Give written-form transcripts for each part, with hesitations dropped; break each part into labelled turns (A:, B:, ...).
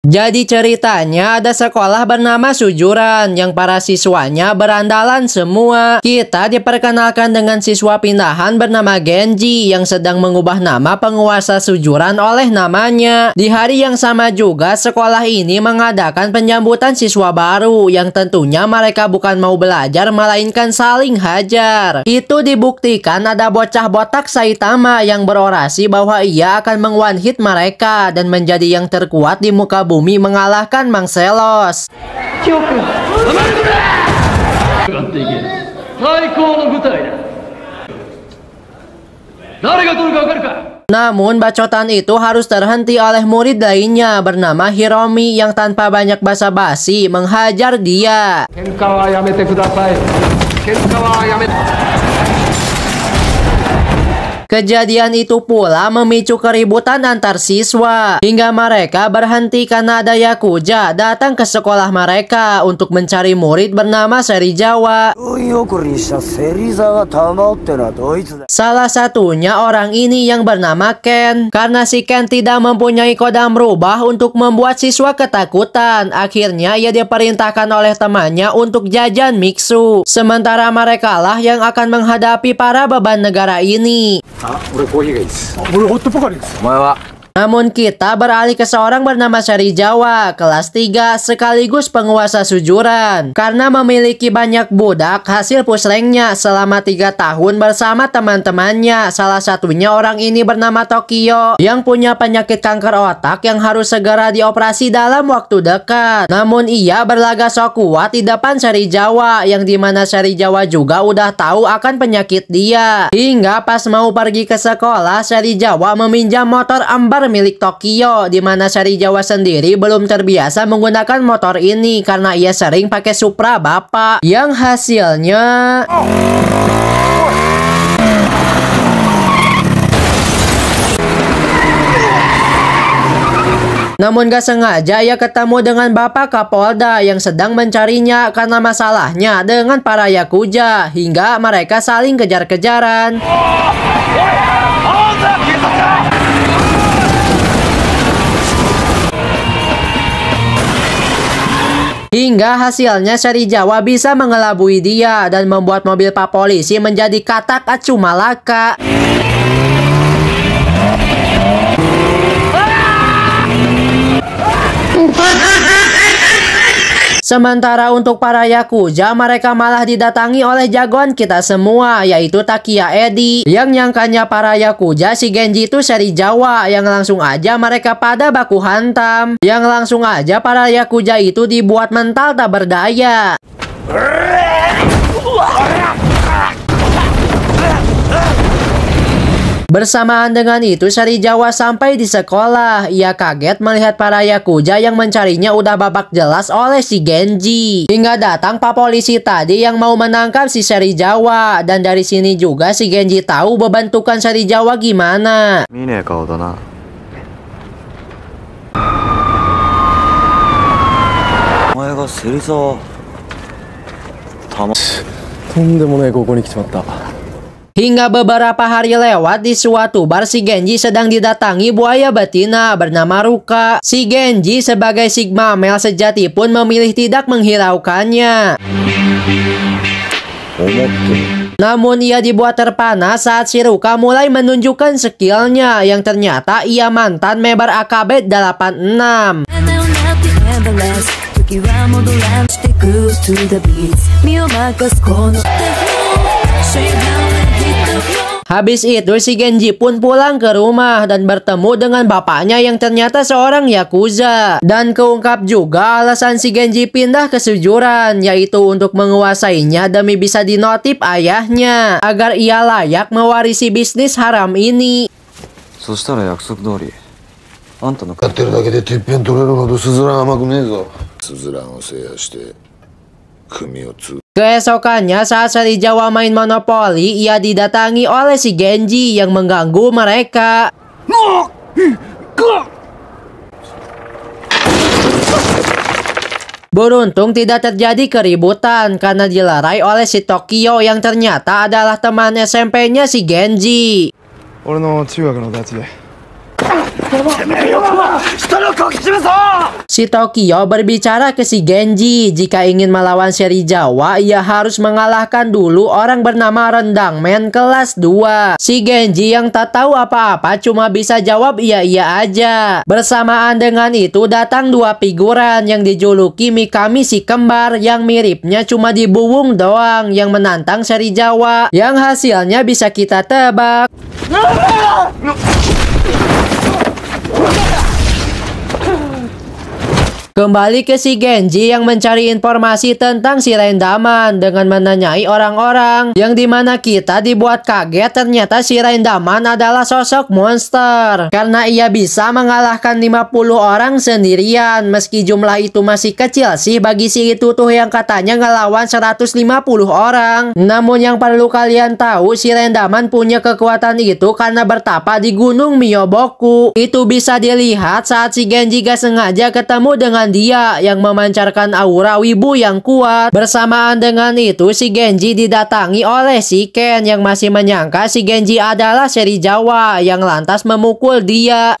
A: Jadi ceritanya ada sekolah bernama Sujuran yang para siswanya berandalan semua. Kita diperkenalkan dengan siswa pindahan bernama Genji yang sedang mengubah nama penguasa Sujuran oleh namanya. Di hari yang sama juga sekolah ini mengadakan penyambutan siswa baru yang tentunya mereka bukan mau belajar melainkan saling hajar. Itu dibuktikan ada bocah botak Saitama yang berorasi bahwa ia akan meng-one hit mereka dan menjadi yang terkuat di muka bumi mengalahkan Mangselos. Namun bacotan itu harus terhenti oleh murid lainnya bernama Hiromi yang tanpa banyak basa-basi menghajar dia. Kejadian itu pula memicu keributan antar siswa hingga mereka berhenti karena ada Yakuza datang ke sekolah mereka untuk mencari murid bernama Serizawa. Salah satunya orang ini yang bernama Ken. Karena si Ken tidak mempunyai kodam rubah untuk membuat siswa ketakutan, akhirnya ia diperintahkan oleh temannya untuk jajan mixu. Sementara merekalah yang akan menghadapi para beban negara ini. Namun kita beralih ke seorang bernama Serizawa, kelas 3 sekaligus penguasa Sujuran. Karena memiliki banyak budak hasil pusrengnya selama 3 tahun bersama teman-temannya. Salah satunya orang ini bernama Tokyo yang punya penyakit kanker otak yang harus segera dioperasi dalam waktu dekat. Namun ia berlagak sok kuat di depan Serizawa yang dimana Serizawa juga udah tahu akan penyakit dia. Hingga pas mau pergi ke sekolah, Serizawa meminjam motor ambar milik Tokyo, di mana Serizawa sendiri belum terbiasa menggunakan motor ini karena ia sering pakai Supra bapak yang hasilnya namun gak sengaja ia ketemu dengan Bapak Kapolda yang sedang mencarinya karena masalahnya dengan para Yakuza hingga mereka saling kejar-kejaran. Hingga hasilnya Serizawa bisa mengelabui dia dan membuat mobil Pak Polisi menjadi katak acu malaka. Sementara untuk para Yakuza, mereka malah didatangi oleh jagoan kita semua, yaitu Takia Edi, yang nyangkanya para Yakuza si Genji itu Serizawa, yang langsung aja mereka pada baku hantam. Yang langsung aja para Yakuza itu dibuat mental tak berdaya. Bersamaan dengan itu, Serizawa sampai di sekolah. Ia kaget melihat para Yakuza yang mencarinya udah babak jelas oleh si Genji. Hingga datang Pak Polisi tadi yang mau menangkap si Serizawa. Dan dari sini juga si Genji tahu bebentukan Serizawa gimana. Hingga beberapa hari lewat, di suatu bar si Genji sedang didatangi buaya betina bernama Ruka. Si Genji sebagai Sigma male sejati pun memilih tidak menghiraukannya. Namun ia dibuat terpana saat si Ruka mulai menunjukkan skillnya yang ternyata ia mantan member AKB 86. Habis itu si Genji pun pulang ke rumah dan bertemu dengan bapaknya yang ternyata seorang Yakuza. Dan keungkap juga alasan si Genji pindah ke Sujuran, yaitu untuk menguasainya demi bisa dinotif ayahnya agar ia layak mewarisi bisnis haram ini. Keesokannya saat Serizawa main monopoli, ia didatangi oleh si Genji yang mengganggu mereka. Beruntung tidak terjadi keributan karena dilerai oleh si Tokyo yang ternyata adalah teman SMP-nya si Genji. Si Tokyo berbicara ke si Genji, jika ingin melawan Serizawa, ia harus mengalahkan dulu orang bernama Rendang Man kelas 2. Si Genji yang tak tahu apa-apa cuma bisa jawab iya-iya aja. Bersamaan dengan itu datang dua figuran yang dijuluki Mikami si kembar, yang miripnya cuma di buwung doang, yang menantang Serizawa, yang hasilnya bisa kita tebak. Kembali ke si Genji yang mencari informasi tentang si Rendaman dengan menanyai orang-orang, yang dimana kita dibuat kaget ternyata si Rendaman adalah sosok monster karena ia bisa mengalahkan 50 orang sendirian, meski jumlah itu masih kecil sih bagi si itu tuh yang katanya ngelawan 150 orang. Namun yang perlu kalian tahu, si Rendaman punya kekuatan itu karena bertapa di Gunung Miyoboku. Itu bisa dilihat saat si Genji gak sengaja ketemu dengan dia yang memancarkan aura wibu yang kuat. Bersamaan dengan itu si Genji didatangi oleh si Ken yang masih menyangka si Genji adalah Serizawa, yang lantas memukul dia,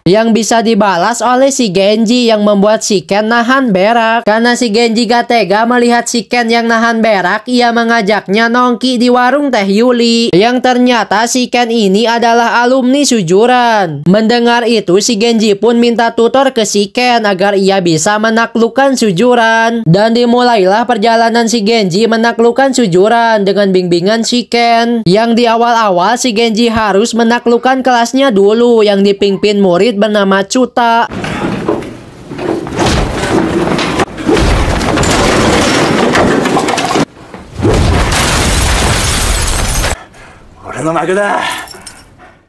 A: yang bisa dibalas oleh si Genji yang membuat si Ken nahan berak. Karena si Genji gak tega melihat si Ken yang nahan berak, ia mengajaknya nongki di warung Teh Yuli, yang ternyata si Ken ini adalah alumni Sujuran. Mendengar itu si Genji pun minta tutor ke si Ken agar ia bisa menaklukkan Sujuran. Dan dimulailah perjalanan si Genji menaklukkan Sujuran dengan bimbingan si Ken, yang di awal-awal si Genji harus menaklukkan kelasnya dulu yang dipimpin murid bernama Cuta.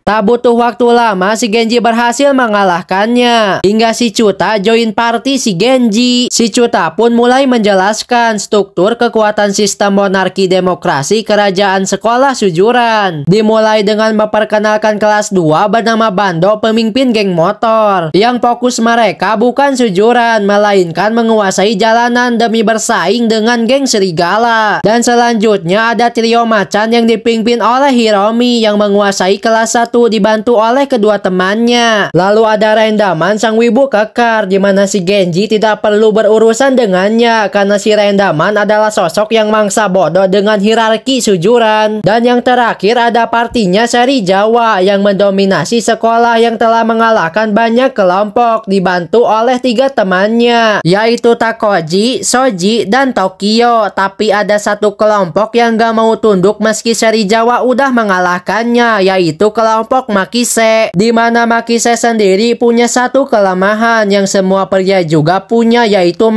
A: Tak butuh waktu lama si Genji berhasil mengalahkannya, hingga si Cuta join party si Genji. Si Cuta pun mulai menjelaskan struktur kekuatan sistem monarki demokrasi kerajaan sekolah Sujuran. Dimulai dengan memperkenalkan kelas 2 bernama Bando, pemimpin geng motor, yang fokus mereka bukan Sujuran melainkan menguasai jalanan demi bersaing dengan geng serigala. Dan selanjutnya ada trio macan yang dipimpin oleh Hiromi yang menguasai kelas 1 dibantu oleh kedua temannya. Lalu ada Rendaman sang wibu kekar, di mana si Genji tidak perlu berurusan dengannya karena si Rendaman adalah sosok yang mangsa bodoh dengan hierarki Sujuran. Dan yang terakhir ada partinya Serizawa yang mendominasi sekolah yang telah mengalahkan banyak kelompok dibantu oleh 3 temannya, yaitu Takoji, Soji, dan Tokyo. Tapi ada satu kelompok yang gak mau tunduk meski Serizawa udah mengalahkannya, yaitu kelompok Makise, di mana Makise sendiri punya satu kelemahan yang semua pria juga punya, yaitu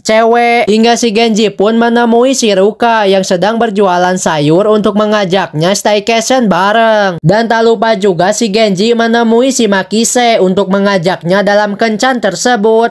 A: cewek. Hingga si Genji pun menemui si Ruka yang sedang berjualan sayur untuk mengajaknya staycation bareng. Dan tak lupa juga si Genji menemui si Makise untuk mengajaknya dalam kencan tersebut.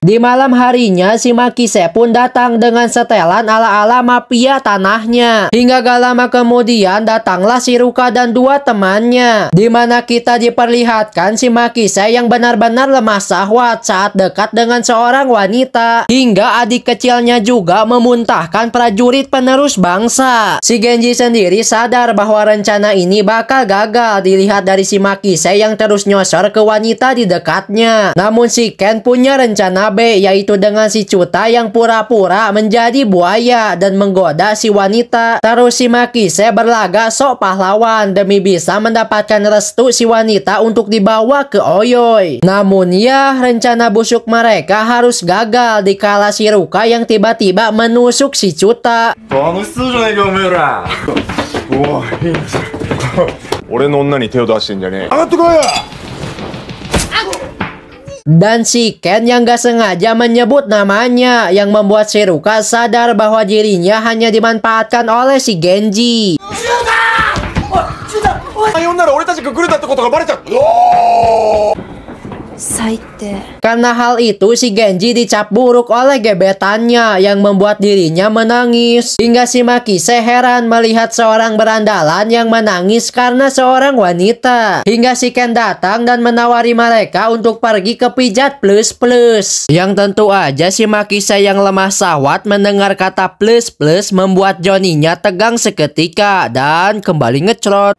A: Di malam harinya si Makise pun datang dengan setelan ala-ala mafia tanahnya. Hingga gak lama kemudian datanglah si Ruka dan 2 temannya, di mana kita diperlihatkan si Makise yang benar-benar lemah syahwat saat dekat dengan seorang wanita, hingga adik kecilnya juga memuntahkan prajurit penerus bangsa. Si Genji sendiri sadar bahwa rencana ini bakal gagal dilihat dari si Makise yang terus nyosor ke wanita di dekatnya. Namun si Ken punya rencana B, yaitu dengan si Cuta yang pura-pura menjadi buaya dan menggoda si wanita. Terus si Makise berlagak sok pahlawan demi bisa mendapatkan restu si wanita untuk dibawa ke Oyoi. Namun ya, rencana busuk mereka harus gagal dikala si Ruka yang tiba-tiba menusuk si Cuta. Dan si Ken yang gak sengaja menyebut namanya, yang membuat si Ruka sadar bahwa dirinya hanya dimanfaatkan oleh si Genji. Saite. Karena hal itu si Genji dicap buruk oleh gebetannya yang membuat dirinya menangis. Hingga si Makise heran melihat seorang berandalan yang menangis karena seorang wanita. Hingga si Ken datang dan menawari mereka untuk pergi ke pijat plus-plus. Yang tentu aja si Makise yang lemah syahwat mendengar kata plus-plus membuat Johnny-nya tegang seketika dan kembali ngecrot.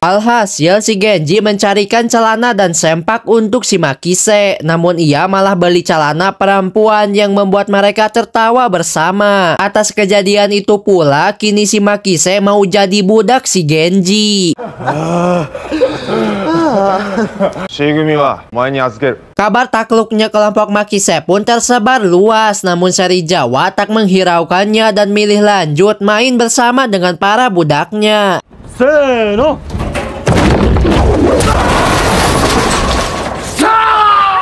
A: Alhasil si Genji mencarikan celana dan sempak untuk si Makise. Namun ia malah beli celana perempuan yang membuat mereka tertawa bersama. Atas kejadian itu pula kini si Makise mau jadi budak si Genji. Kabar takluknya kelompok Makise pun tersebar luas. Namun Serizawa tak menghiraukannya dan milih lanjut main bersama dengan para budaknya.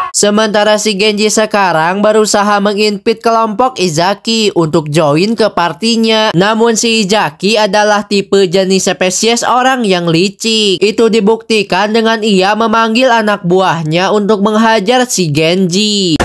A: Sementara si Genji sekarang berusaha menginvite kelompok Izaki untuk join ke partinya. Namun si Izaki adalah tipe jenis spesies orang yang licik. Itu dibuktikan dengan ia memanggil anak buahnya untuk menghajar si Genji.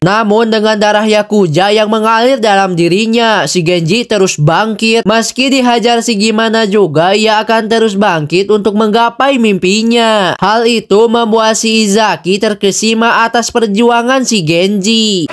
A: Namun dengan darah Yakuza yang mengalir dalam dirinya, si Genji terus bangkit. Meski dihajar si gimana juga, ia akan terus bangkit untuk menggapai mimpinya. Hal itu membuat si Izaki terkesima atas perjuangan si Genji.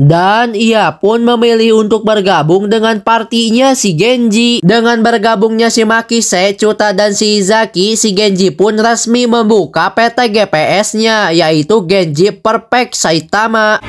A: Dan ia pun memilih untuk bergabung dengan partinya si Genji. Dengan bergabungnya si Makise, Chuta dan si Izaki, si Genji pun resmi membuka PT GPS-nya, yaitu Genji Perfect Saitama.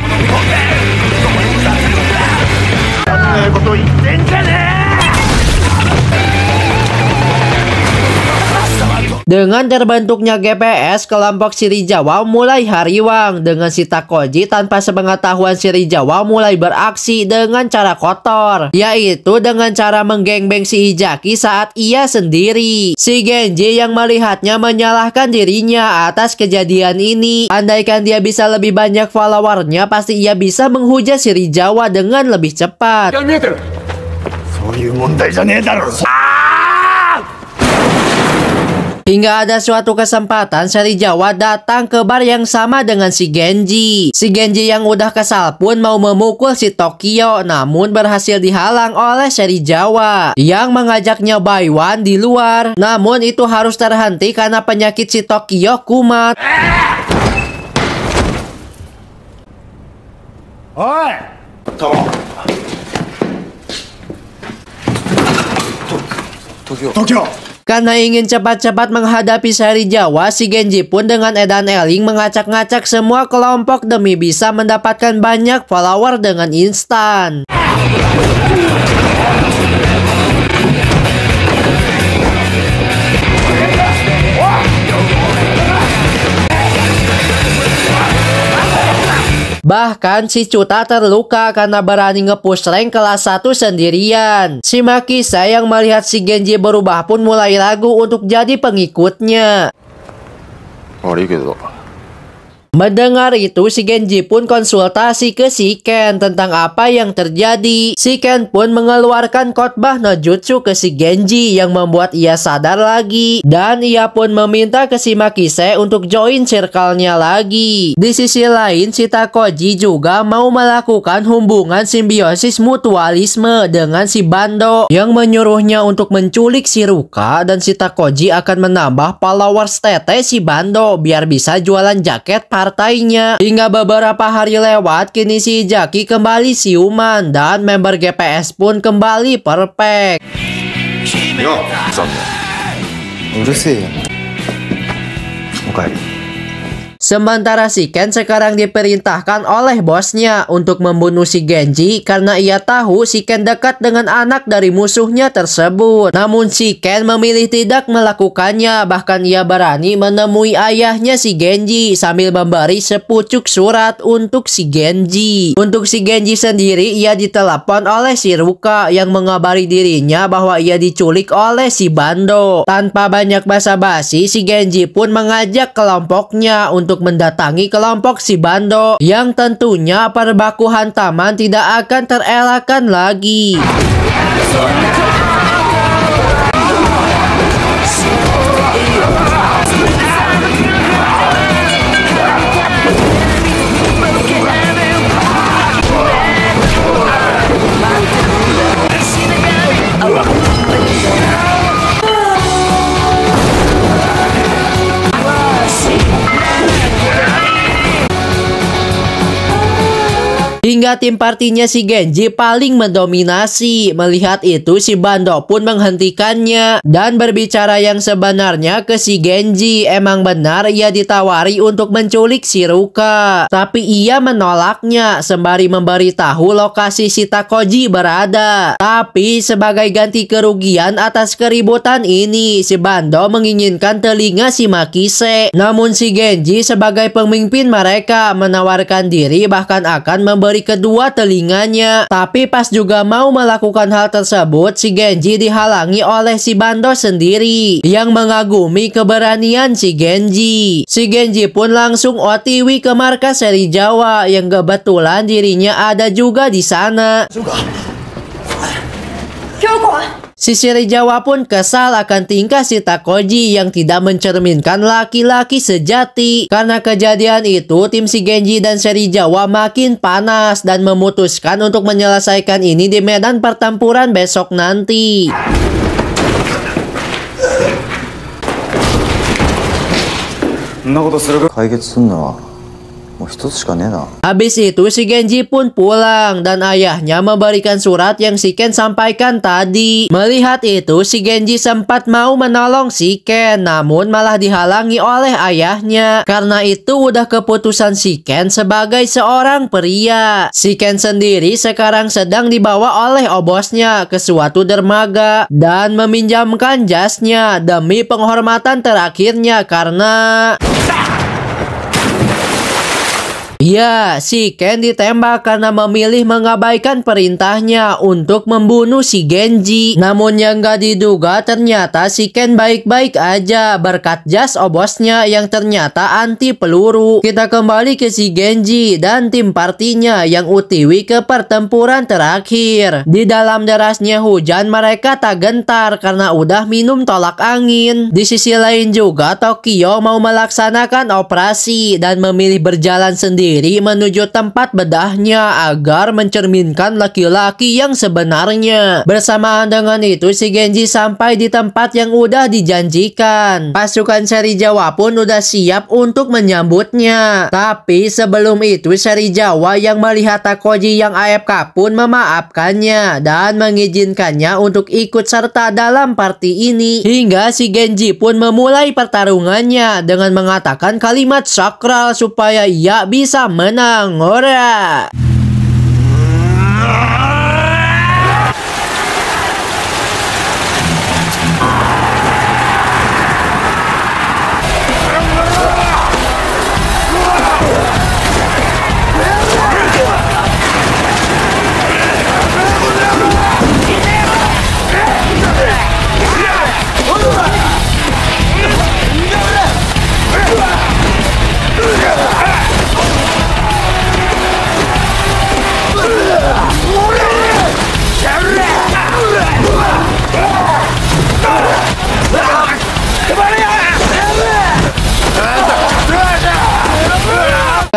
A: Dengan terbentuknya GPS, kelompok Serizawa mulai hariwang. Dengan si Takoji tanpa sepengetahuan Serizawa mulai beraksi dengan cara kotor, yaitu dengan cara menggengbeng si Izaki saat ia sendiri. Si Genji yang melihatnya menyalahkan dirinya atas kejadian ini. Andaikan dia bisa lebih banyak followernya, pasti ia bisa menghujat Serizawa dengan lebih cepat. Hingga ada suatu kesempatan Serizawa datang ke bar yang sama dengan si Genji. Si Genji yang udah kesal pun mau memukul si Tokyo, namun berhasil dihalang oleh Serizawa yang mengajaknya baiwan di luar. Namun itu harus terhenti karena penyakit si Tokyo kumat.
B: Oi! Tokyo!
A: Karena ingin cepat-cepat menghadapi Serizawa, si Genji pun dengan edan eling mengacak-ngacak semua kelompok demi bisa mendapatkan banyak follower dengan instan. Bahkan si Chuta terluka karena berani nge-push rank kelas 1 sendirian. Si Makise yang melihat si Genji berubah pun mulai ragu untuk jadi pengikutnya. Mendengar itu, si Genji pun konsultasi ke si Ken tentang apa yang terjadi. Si Ken pun mengeluarkan khotbah no jutsu ke si Genji yang membuat ia sadar lagi. Dan ia pun meminta ke si Makise untuk join circle-nya lagi. Di sisi lain, si Takoji juga mau melakukan hubungan simbiosis mutualisme dengan si Bando yang menyuruhnya untuk menculik si Ruka, dan si Takoji akan menambah followers tete si Bando biar bisa jualan jaket partainya. Hingga beberapa hari lewat, kini si Izaki kembali siuman dan member GPS pun kembali perfect. Sementara si Ken sekarang diperintahkan oleh bosnya untuk membunuh si Genji karena ia tahu si Ken dekat dengan anak dari musuhnya tersebut. Namun si Ken memilih tidak melakukannya, bahkan ia berani menemui ayahnya si Genji sambil memberi sepucuk surat untuk si Genji. Untuk si Genji sendiri, ia ditelepon oleh si Ruka yang mengabari dirinya bahwa ia diculik oleh si Bando. Tanpa banyak basa-basi, si Genji pun mengajak kelompoknya untuk mendatangi kelompok si Bando yang tentunya perbaku hantaman tidak akan terelakkan lagi. Hingga tim partinya si Genji paling mendominasi. Melihat itu, si Bando pun menghentikannya dan berbicara yang sebenarnya ke si Genji. Emang benar ia ditawari untuk menculik si Ruka, tapi ia menolaknya sembari memberitahu lokasi si Takoji berada. Tapi sebagai ganti kerugian atas keributan ini, si Bando menginginkan telinga si Makise. Namun si Genji sebagai pemimpin mereka menawarkan diri bahkan akan memberi kedua telinganya. Tapi pas juga mau melakukan hal tersebut, si Genji dihalangi oleh si Bando sendiri yang mengagumi keberanian si Genji. Si Genji pun langsung OTW ke markas seri Jawa yang kebetulan dirinya ada juga di sana. Si Seri Jawa pun kesal akan tingkah si Takoji yang tidak mencerminkan laki-laki sejati. Karena kejadian itu, tim si Genji dan Seri Jawa makin panas dan memutuskan untuk menyelesaikan ini di medan pertempuran besok nanti. Habis itu si Genji pun pulang dan ayahnya memberikan surat yang si Ken sampaikan tadi. Melihat itu, si Genji sempat mau menolong si Ken, namun malah dihalangi oleh ayahnya. Karena itu udah keputusan si Ken sebagai seorang pria. Si Ken sendiri sekarang sedang dibawa oleh bosnya ke suatu dermaga dan meminjamkan jasnya demi penghormatan terakhirnya karena ya, si Ken ditembak karena memilih mengabaikan perintahnya untuk membunuh si Genji. Namun yang gak diduga ternyata si Ken baik-baik aja berkat jas bosnya yang ternyata anti peluru. Kita kembali ke si Genji dan tim partinya yang UTW ke pertempuran terakhir. Di dalam derasnya hujan, mereka tak gentar karena udah minum tolak angin. Di sisi lain juga Tokyo mau melaksanakan operasi dan memilih berjalan sendiri menuju tempat bedahnya agar mencerminkan laki-laki yang sebenarnya. Bersamaan dengan itu, si Genji sampai di tempat yang udah dijanjikan. Pasukan Seri Jawa pun udah siap untuk menyambutnya. Tapi sebelum itu, Seri Jawa yang melihat Takoji yang AFK pun memaafkannya dan mengizinkannya untuk ikut serta dalam party ini. Hingga si Genji pun memulai pertarungannya dengan mengatakan kalimat sakral supaya ia bisa menang. Ora.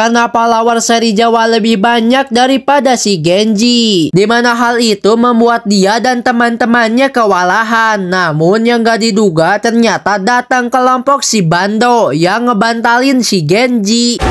A: Karena pahlawan Seri Jawa lebih banyak daripada si Genji, dimana hal itu membuat dia dan teman-temannya kewalahan. Namun yang gak diduga ternyata datang kelompok si Bando yang ngebantalin si Genji.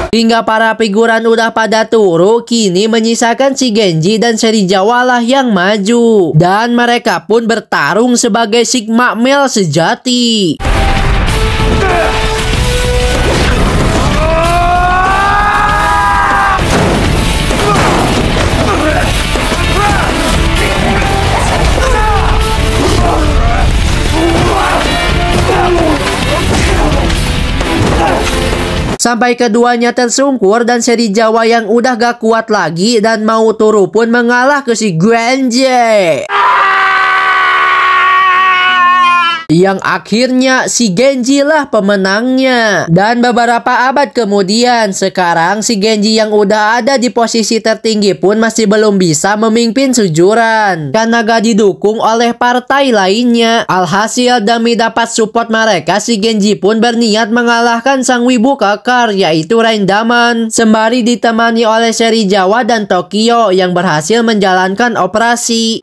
A: Hingga para figuran udah pada turu, kini menyisakan si Genji dan Serizawa lah yang maju. Dan mereka pun bertarung sebagai Sigma Male sejati. Sampai keduanya tersungkur dan Serizawa yang udah gak kuat lagi dan mau turu pun mengalah ke si Genji. Yang akhirnya si Genji lah pemenangnya. Dan beberapa abad kemudian, sekarang si Genji yang udah ada di posisi tertinggi pun masih belum bisa memimpin sujuran karena gak didukung oleh partai lainnya. Alhasil demi dapat support mereka, si Genji pun berniat mengalahkan sang wibu kekar yaitu Rain Daman, sembari ditemani oleh Serizawa dan Tokyo yang berhasil menjalankan operasi.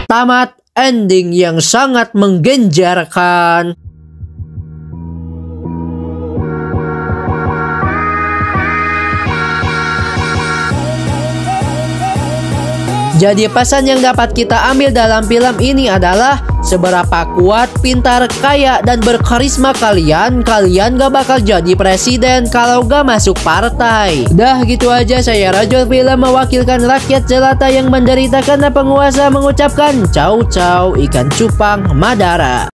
A: Tamat ending yang sangat menggenjarkan. Jadi pesan yang dapat kita ambil dalam film ini adalah seberapa kuat, pintar, kaya, dan berkarisma kalian gak bakal jadi presiden kalau gak masuk partai. Dah gitu aja, saya Rajul Film mewakilkan rakyat jelata yang menderita karena penguasa mengucapkan ciao ciao ikan cupang Madara.